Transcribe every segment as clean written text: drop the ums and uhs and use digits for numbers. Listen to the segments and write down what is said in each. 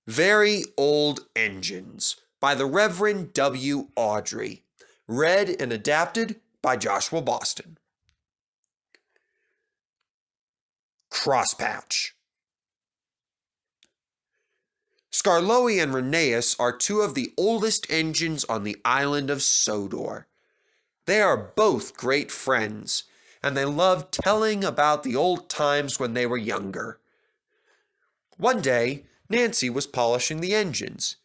Very Old Engines by the Reverend W. Audrey. Read and adapted by Joshua Boston. Crosspatch. Skarloey and Rheneas are two of the oldest engines on the island of Sodor. They are both great friends, and they love telling about the old times when they were younger. One day, Nancy was polishing the engines.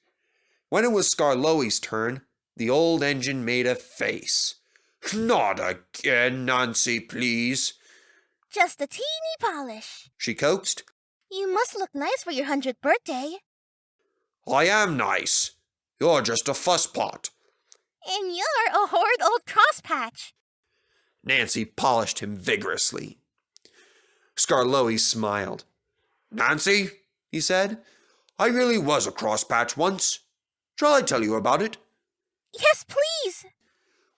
When it was Skarloey's turn, the old engine made a face. "Not again, Nancy, please." "Just a teeny polish," she coaxed. "You must look nice for your 100th birthday." "I am nice. You're just a fusspot." "And you're a horrid old crosspatch." Nancy polished him vigorously. Skarloey smiled. "Nancy," he said, "I really was a crosspatch once. Shall I tell you about it?" "Yes, please."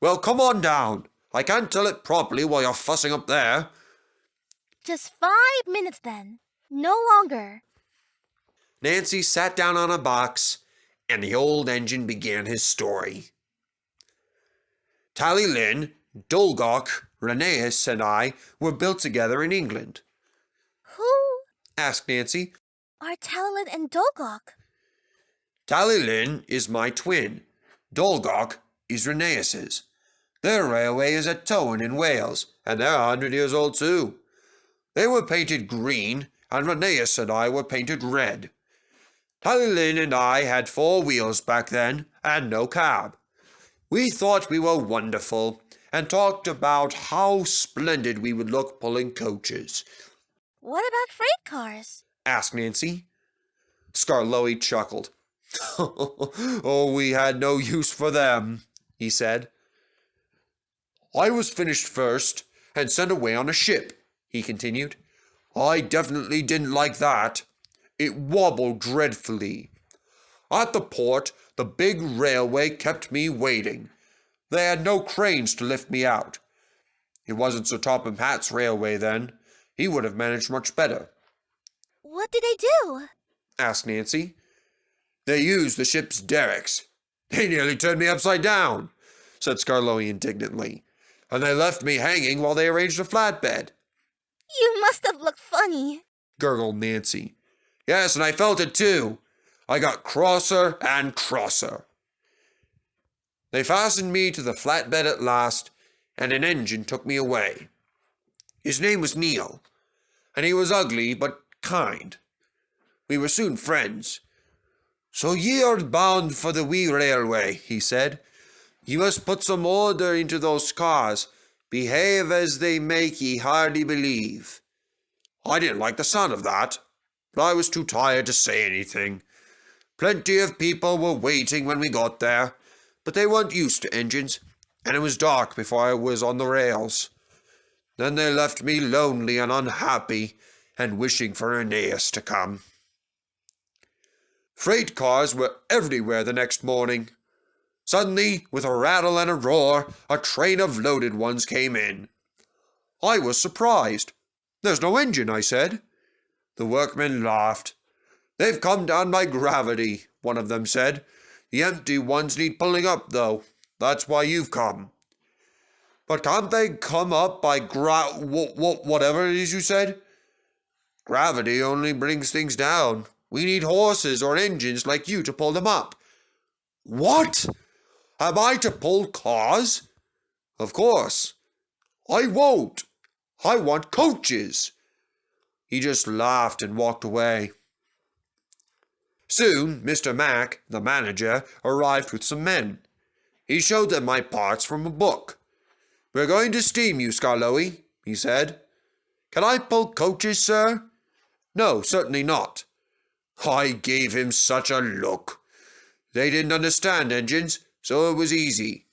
"Well, come on down. I can't tell it properly while you're fussing up there." "Just 5 minutes then. No longer." Nancy sat down on a box, and the old engine began his story. Tallylin, Dolgok, Rheneas, and I were built together in England. "Who asked Nancy. are Talon and Dolgok?" "Tallylin is my twin. Dolgok is Rheneas's. Their railway is at Towin in Wales, and they're 100 years old too. They were painted green, and Rheneas and I were painted red. Tallylin and I had 4 wheels back then, and no cab. We thought we were wonderful, and talked about how splendid we would look pulling coaches." "What about freight cars?" asked Nancy. Skarloey chuckled. "Oh, we had no use for them," he said. "I was finished first and sent away on a ship," he continued. "I definitely didn't like that. It wobbled dreadfully. At the port, the big railway kept me waiting. They had no cranes to lift me out. It wasn't Sir Topham Hatt's railway then. He would have managed much better." "What did they do?" asked Nancy. "They used the ship's derricks. They nearly turned me upside down," said Skarloey indignantly. "And they left me hanging while they arranged a flatbed." "You must have looked funny," gurgled Nancy. "Yes, and I felt it too. I got crosser and crosser. They fastened me to the flatbed at last, and an engine took me away. His name was Neil, and he was ugly but kind. We were soon friends. 'So ye are bound for the wee railway,' he said. 'Ye must put some order into those cars. Behave as they make ye hardly believe.' I didn't like the sound of that, but I was too tired to say anything. Plenty of people were waiting when we got there, but they weren't used to engines, and it was dark before I was on the rails. Then they left me lonely and unhappy, and wishing for Rheneas to come. Freight cars were everywhere the next morning. Suddenly, with a rattle and a roar, a train of loaded ones came in. I was surprised. 'There's no engine,' I said. The workmen laughed. 'They've come down by gravity,' one of them said. 'The empty ones need pulling up, though. That's why you've come.' 'But can't they come up by whatever it is you said?' 'Gravity only brings things down. We need horses or engines like you to pull them up.' 'What? Am I to pull cars?' 'Of course.' 'I won't. I want coaches.' He just laughed and walked away. Soon, Mr. Mac, the manager, arrived with some men. He showed them my parts from a book. 'We're going to steam you, Skarloey,' he said. 'Can I pull coaches, sir?' 'No, certainly not.' I gave him such a look. They didn't understand engines, so it was easy.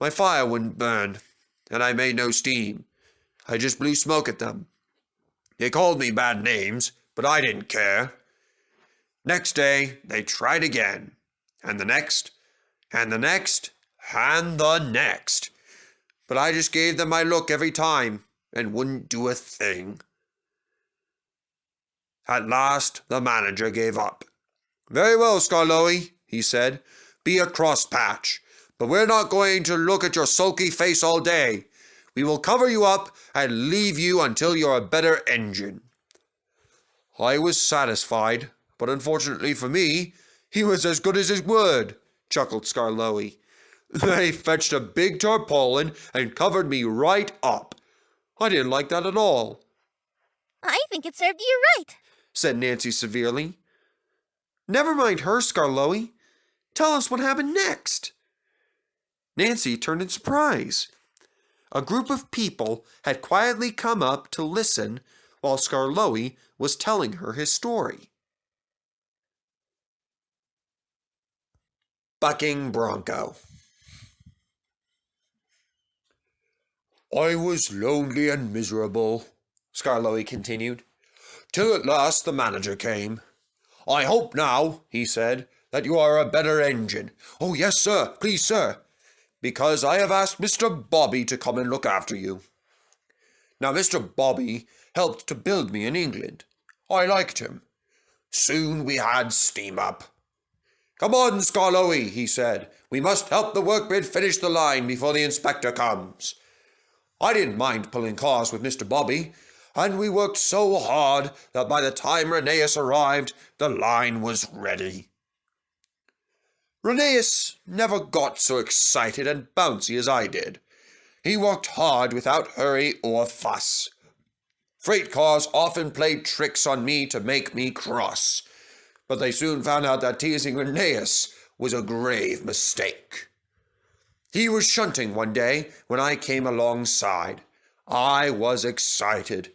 My fire wouldn't burn, and I made no steam. I just blew smoke at them. They called me bad names, but I didn't care. Next day, they tried again, and the next, and the next, and the next. But I just gave them my look every time, and wouldn't do a thing. At last, the manager gave up. Very well, Skarloey, he said. Be a crosspatch, but we're not going to look at your sulky face all day. We will cover you up and leave you until you're a better engine. I was satisfied, but unfortunately for me, he was as good as his word, chuckled Skarloey. They fetched a big tarpaulin and covered me right up. I didn't like that at all. I think it served you right, said Nancy severely. Never mind her, Skarloey. Tell us what happened next. Nancy turned in surprise. A group of people had quietly come up to listen while Skarloey was telling her his story. Bucking Bronco. I was lonely and miserable, Skarloey continued, till at last the manager came. I hope now, he said, that you are a better engine. Oh, yes, sir, please, sir, because I have asked Mr. Bobby to come and look after you. Now, Mr. Bobby helped to build me in England. I liked him. Soon we had steam up. Come on, Skarloey, he said. We must help the workmen finish the line before the inspector comes. I didn't mind pulling cars with Mr. Bobby, and we worked so hard that by the time Rheneas arrived, the line was ready. Rheneas never got so excited and bouncy as I did. He worked hard without hurry or fuss. Freight cars often played tricks on me to make me cross, but they soon found out that teasing Rheneas was a grave mistake. He was shunting one day when I came alongside. I was excited.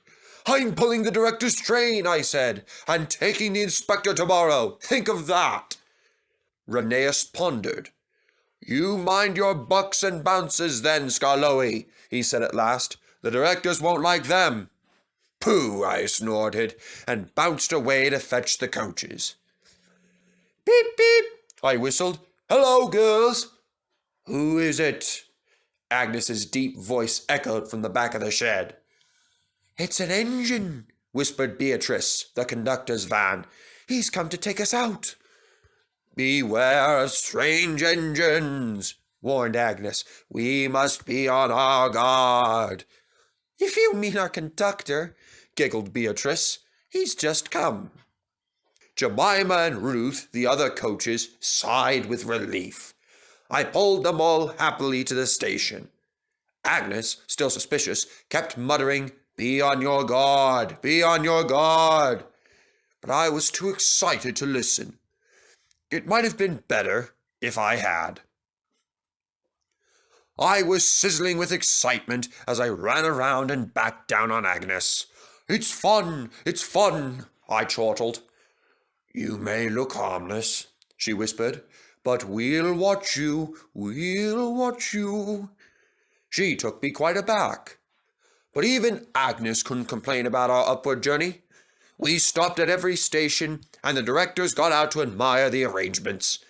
I'm pulling the director's train, I said, and taking the inspector tomorrow. Think of that. Rheneas pondered. You mind your bucks and bounces then, Skarloey, he said at last. The directors won't like them. Pooh, I snorted, and bounced away to fetch the coaches. Beep, beep, I whistled. Hello, girls. Who is it? Agnes's deep voice echoed from the back of the shed. It's an engine, whispered Beatrice, the conductor's van. He's come to take us out. Beware of strange engines, warned Agnes. We must be on our guard. If you mean our conductor, giggled Beatrice, he's just come. Jemima and Ruth, the other coaches, sighed with relief. I pulled them all happily to the station. Agnes, still suspicious, kept muttering, Be on your guard, be on your guard. But I was too excited to listen. It might have been better if I had. I was sizzling with excitement as I ran around and backed down on Agnes. It's fun, I chortled. You may look harmless, she whispered, but we'll watch you, we'll watch you. She took me quite aback. But even Agnes couldn't complain about our upward journey. We stopped at every station, and the directors got out to admire the arrangements.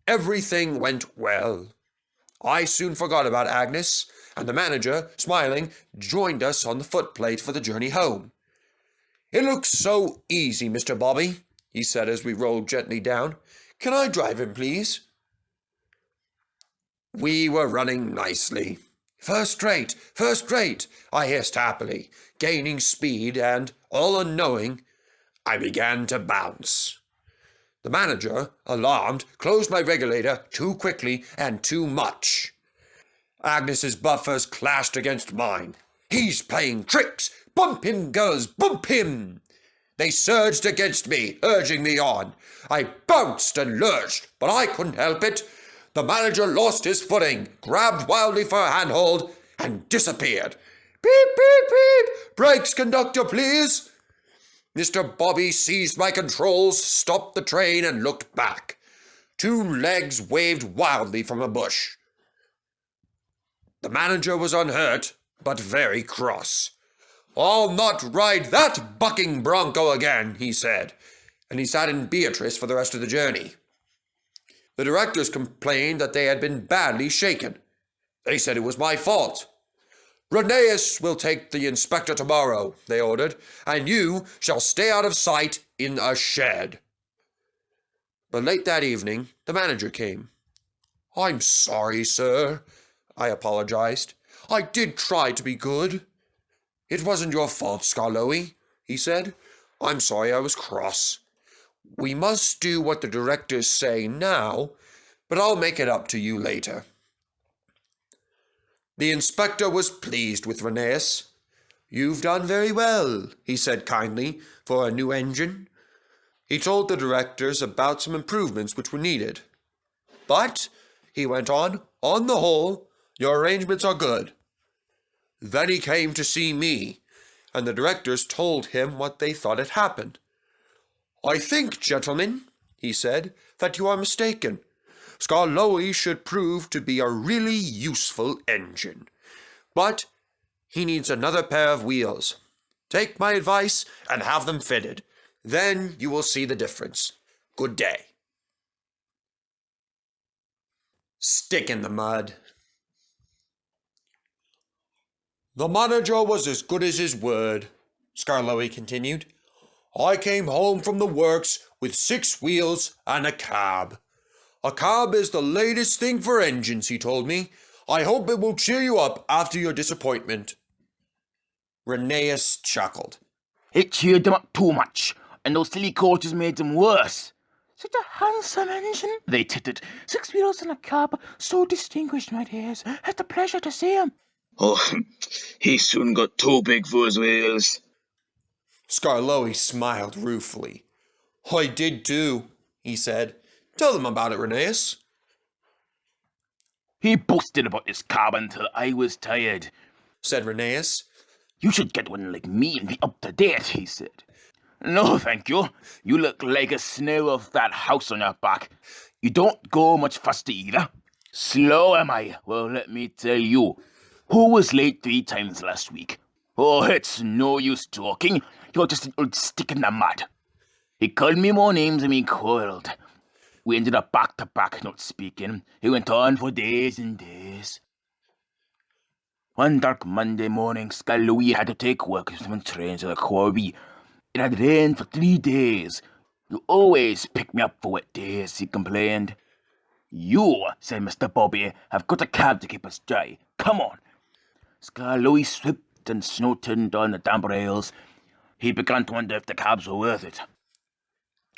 Everything went well. I soon forgot about Agnes, and the manager, smiling, joined us on the footplate for the journey home. It looks so easy, Mr. Bobby, he said as we rolled gently down. Can I drive him, please? We were running nicely. First rate, I hissed happily, gaining speed, and, all unknowing, I began to bounce. The manager, alarmed, closed my regulator too quickly and too much. Agnes's buffers clashed against mine. He's playing tricks! Bump him, girls, bump him! They surged against me, urging me on. I bounced and lurched, but I couldn't help it. The manager lost his footing, grabbed wildly for a handhold, and disappeared. Beep, beep, beep! Brakes, conductor, please! Mr. Bobby seized my controls, stopped the train, and looked back. Two legs waved wildly from a bush. The manager was unhurt, but very cross. I'll not ride that bucking bronco again, he said, and he sat in Beatrice for the rest of the journey. The directors complained that they had been badly shaken. They said it was my fault. Rheneas will take the inspector tomorrow, they ordered, and you shall stay out of sight in a shed. But late that evening, the manager came. "I'm sorry, sir," I apologized. "I did try to be good." "It wasn't your fault, Skarloey," he said. "I'm sorry I was cross. We must do what the directors say now, but I'll make it up to you later." The inspector was pleased with Rheneas. "You've done very well," he said kindly, "for a new engine." He told the directors about some improvements which were needed. "But," he went on the whole, your arrangements are good." Then he came to see me, and the directors told him what they thought had happened. "I think, gentlemen," he said, "that you are mistaken. Skarloey should prove to be a really useful engine. But he needs another pair of wheels. Take my advice and have them fitted. Then you will see the difference. Good day." Stick in the mud. "The manager was as good as his word," Skarloey continued. "I came home from the works with 6 wheels and a cab. A cab is the latest thing for engines, he told me. I hope it will cheer you up after your disappointment." Rheneas chuckled. It cheered them up too much, and those silly coaches made them worse. Such a handsome engine, they tittered. 6 wheels and a cab, so distinguished, my dears. It's a pleasure to see him. Oh, he soon got too big for his wheels. Skarloey smiled ruefully. "I did too," he said. "Tell them about it, Rheneas." He boasted about his cab until I was tired, said Rheneas. "You should get one like me and be up to date," he said. "No, thank you. You look like a snail with that house on your back. You don't go much faster either. Slow am I? Well, let me tell you. Who was late 3 times last week? Oh, it's no use talking. You're just an old stick in the mud." He called me more names and we quarreled. We ended up back to back, not speaking. It went on for days and days. One dark Monday morning, Skarloey had to take workers from trains to the quarry. It had rained for 3 days. "You always pick me up for wet days," he complained. "You," said Mr. Bobby, "have got a cab to keep us dry. Come on." Skarloey slipped and snorted on the damp rails. He began to wonder if the cabs were worth it.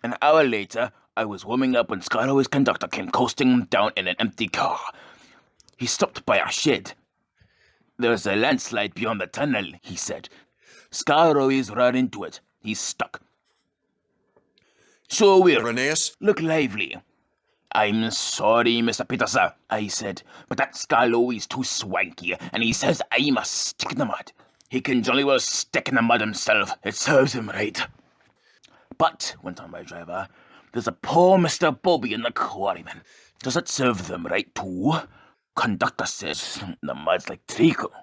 An hour later, I was warming up when Skarloey's conductor came coasting down in an empty car. He stopped by our shed. "There's a landslide beyond the tunnel," he said. "Skarloey's run into it. He's stuck. So we'll Rheneas. look lively." "I'm sorry, Mr. Peterson," I said, "but that Skarloey's too swanky, and he says I must stick in the mud. He can jolly well stick in the mud himself. It serves him right." "But," went on my driver, "there's a poor Mr. Bobby and the quarryman. Does it serve them right too? Conductor says the mud's like treacle."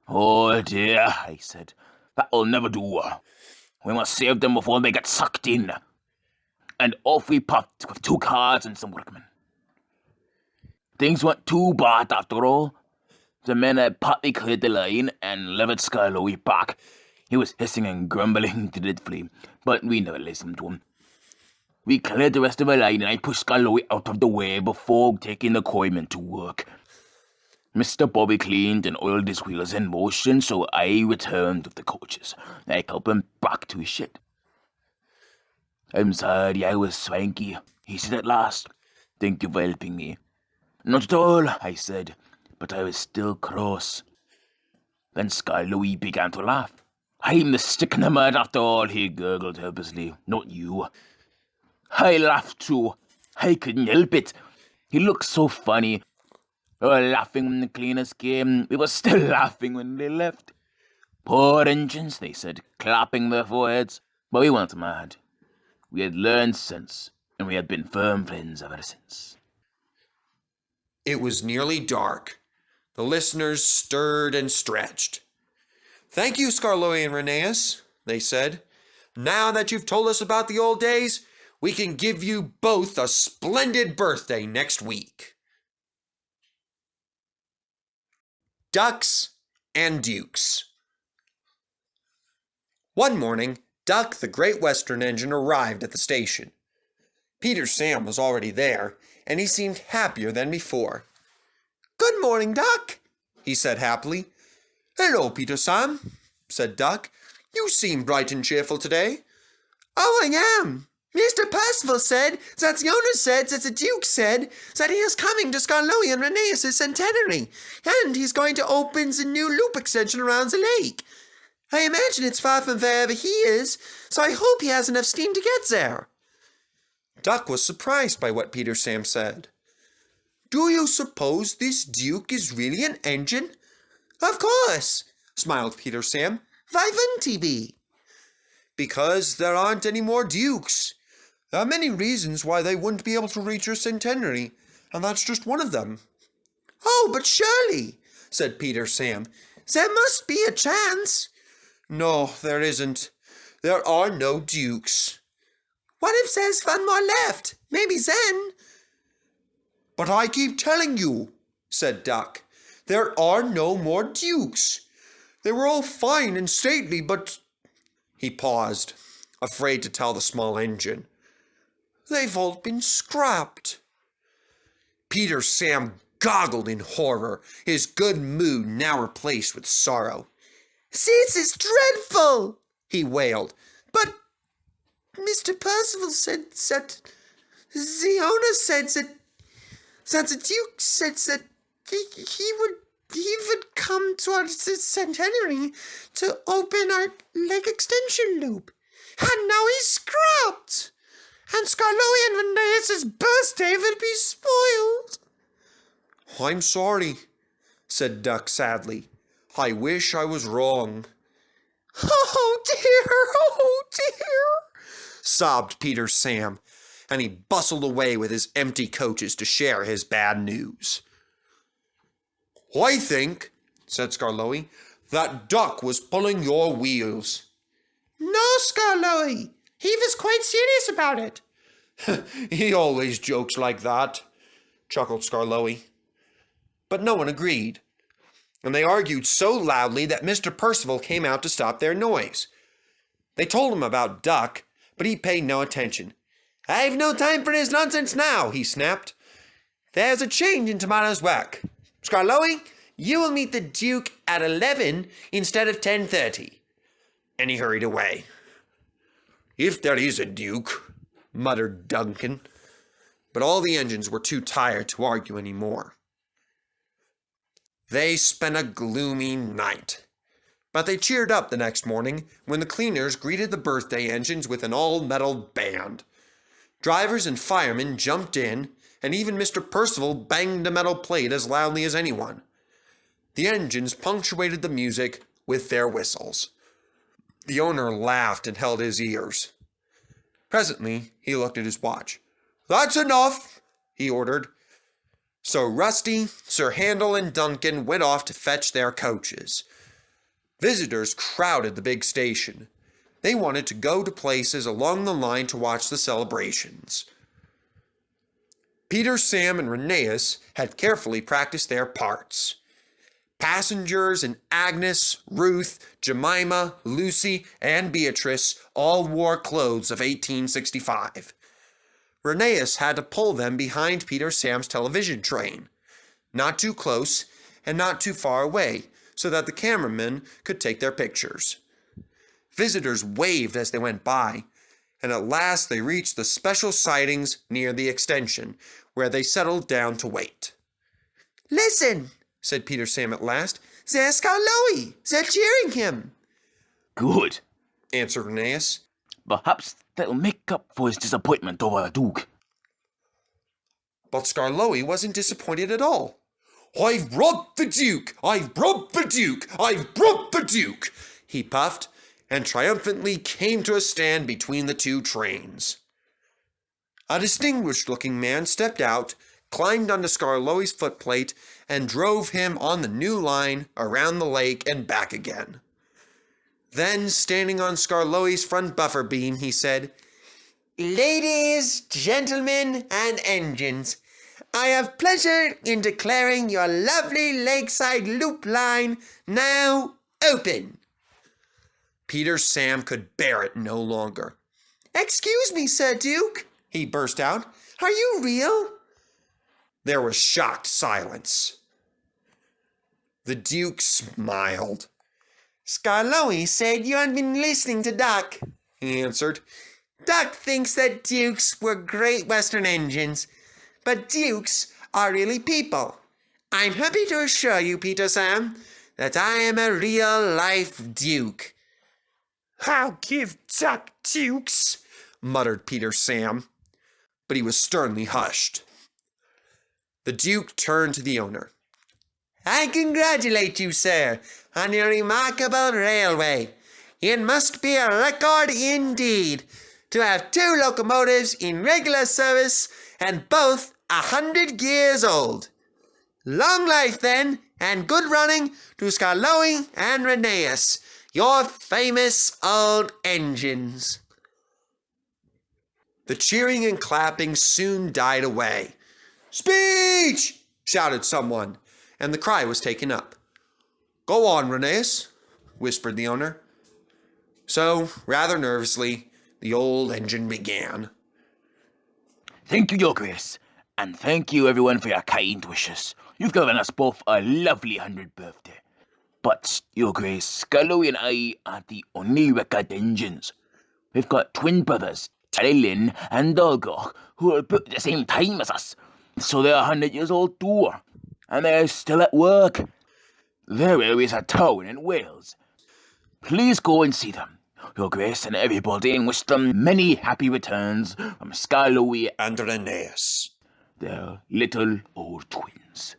"Oh dear," I said, "that'll never do. We must save them before they get sucked in." And off we popped with 2 cars and some workmen. Things weren't too bad after all. The men had partly cleared the line and levered Skarloey back. He was hissing and grumbling dreadfully, but we never listened to him. We cleared the rest of the line and I pushed Skarloey out of the way before taking the quarrymen to work. Mr. Bobby cleaned and oiled his wheels in motion, so I returned with the coaches. I helped him back to his shed. "I'm sorry I was swanky," he said at last. "Thank you for helping me." "Not at all," I said, but I was still cross. Then Skarloey began to laugh. "I'm the stick in the mud after all," he gurgled helplessly. "Not you." I laughed too. I couldn't help it. He looked so funny. We were laughing when the cleaners came. We were still laughing when they left. "Poor engines," they said, clapping their foreheads. But we weren't mad. We had learned sense, and we had been firm friends ever since. It was nearly dark. The listeners stirred and stretched. "Thank you, Skarloey and Rheneas," they said. "Now that you've told us about the old days, we can give you both a splendid birthday next week." Ducks and Dukes. One morning, Duck, the Great Western engine, arrived at the station. Peter Sam was already there, and he seemed happier than before. "Good morning, Duck," he said happily. "Hello, Peter Sam," said Duck. "You seem bright and cheerful today." "Oh, I am. Mr. Percival said that the owner said that the Duke said that he is coming to Skarloey and Rheneas' centenary, and he's going to open the new loop extension around the lake. I imagine it's far from wherever he is, so I hope he has enough steam to get there." Duck was surprised by what Peter Sam said. "Do you suppose this Duke is really an engine?" "Of course," smiled Peter Sam. "Why wouldn't he be?" "Because there aren't any more Dukes. There are many reasons why they wouldn't be able to reach your centenary, and that's just one of them." "Oh, but surely," said Peter Sam, "there must be a chance." "No, there isn't. There are no Dukes." "What if there's one more left? Maybe then." "But I keep telling you," said Duck, "there are no more Dukes. They were all fine and stately, but—" He paused, afraid to tell the small engine. "They've all been scrapped." Peter Sam goggled in horror, his good mood now replaced with sorrow. "This is dreadful," he wailed. "But Mr. Percival said that the owner said that the Duke said that he would come to our centenary to open our lake extension loop. And now he's scrapped. And Skarloey and Rheneas' birthday will be spoiled." "I'm sorry," said Duck sadly. "I wish I was wrong." "Oh dear, sobbed Peter Sam, and he bustled away with his empty coaches to share his bad news. "I think," said Skarloey, "that Duck was pulling your wheels." "No, Skarloey, he was quite serious about it." "He always jokes like that," chuckled Skarloey. But no one agreed, and they argued so loudly that Mr. Percival came out to stop their noise. They told him about Duck, but he paid no attention. "I've no time for this nonsense now," he snapped. "There's a change in tomorrow's work. Skarloey, you will meet the Duke at 11 instead of 10:30. And he hurried away. "If there is a Duke," muttered Duncan. But all the engines were too tired to argue any more. They spent a gloomy night. But they cheered up the next morning when the cleaners greeted the birthday engines with an all-metal band. Drivers and firemen jumped in, and even Mr. Percival banged a metal plate as loudly as anyone. The engines punctuated the music with their whistles. The owner laughed and held his ears. Presently, he looked at his watch. "That's enough," he ordered. So Rusty, Sir Handel, and Duncan went off to fetch their coaches. Visitors crowded the big station. They wanted to go to places along the line to watch the celebrations. Peter, Sam, and Rheneas had carefully practiced their parts. Passengers and Agnes, Ruth, Jemima, Lucy, and Beatrice all wore clothes of 1865. Rheneas had to pull them behind Peter Sam's television train, not too close and not too far away, so that the cameramen could take their pictures. Visitors waved as they went by, and at last they reached the special sidings near the extension, where they settled down to wait. "Listen," said Peter Sam at last. "There's Skarloey. They're cheering him." "Good," answered Rheneas. "Perhaps that'll make up for his disappointment over the Duke." But Skarloey wasn't disappointed at all. "I've robbed the Duke! I've robbed the Duke! I've robbed the Duke!" he puffed, and triumphantly came to a stand between the two trains. A distinguished-looking man stepped out, climbed onto Skarloey's footplate, and drove him on the new line around the lake and back again. Then, standing on Skarloey's front buffer beam, he said, "Ladies, gentlemen, and engines, I have pleasure in declaring your lovely lakeside loop line now open." Peter Sam could bear it no longer. "Excuse me, Sir Duke," he burst out. Are you real? There was shocked silence. The Duke smiled. Skarloey said you hadn't been listening to Duck, he answered. Duck thinks that Dukes were great Western engines, but Dukes are really people. I'm happy to assure you, Peter Sam, that I am a real-life Duke. I'll give Duck Dukes, muttered Peter Sam, but he was sternly hushed. The Duke turned to the owner. I congratulate you, sir, on your remarkable railway. It must be a record indeed to have 2 locomotives in regular service and both 100 years old. Long life, then, and good running to Skarloey and Rheneas, your famous old engines. The cheering and clapping soon died away. Speech! Shouted someone, and the cry was taken up. Go on, Rheneas, whispered the owner. So, rather nervously, the old engine began. Thank you, Your Grace, and thank you everyone for your kind wishes. You've given us both a lovely 100th birthday. But, Your Grace, Skarloey and I are the only record engines. We've got twin brothers, Lynn and Dolgoch, who were built at the same time as us. So they're 100 years old too, and they're still at work. Their railway's a town in Wales. Please go and see them, Your Grace, and everybody, and wish them many happy returns from Skarloey And Rheneas. their little old twins.